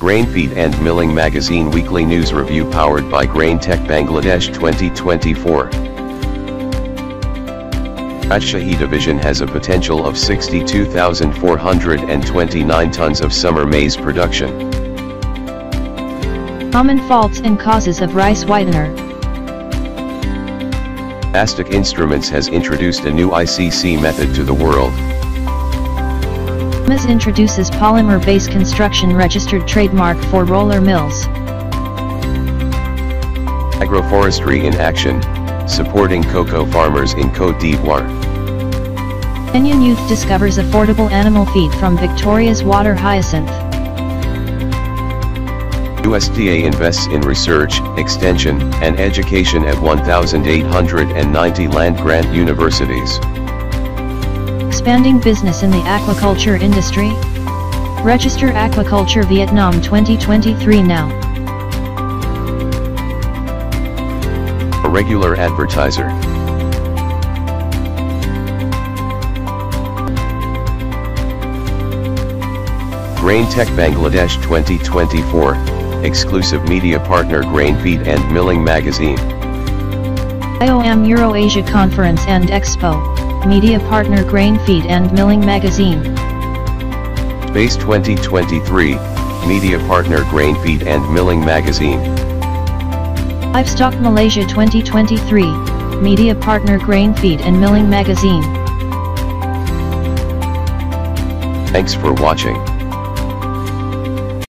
Grain Feed and Milling Magazine Weekly News Review powered by Grain Tech Bangladesh 2024. Rajshahi division has a potential of 62,429 tons of summer maize production. Common faults and causes of rice whitener. Astic Instruments has introduced a new ICC method to the world. MAS introduces polymer-based construction registered trademark for roller mills. Agroforestry in action, supporting cocoa farmers in Côte d'Ivoire. Kenyan youth discovers affordable animal feed from Victoria's water hyacinth. USDA invests in research, extension, and education at 1,890 land-grant universities. Expanding business in the aquaculture industry? Register Aquaculture Vietnam 2023 now. A regular advertiser. Grain Tech Bangladesh 2024, exclusive media partner Grain Feed and Milling Magazine. IOM Euro-Asia Conference and Expo, media partner Grain Feed and Milling Magazine. Base 2023, media partner Grain Feed and Milling Magazine. Livestock Malaysia 2023, media partner Grain Feed and Milling Magazine. Thanks for watching.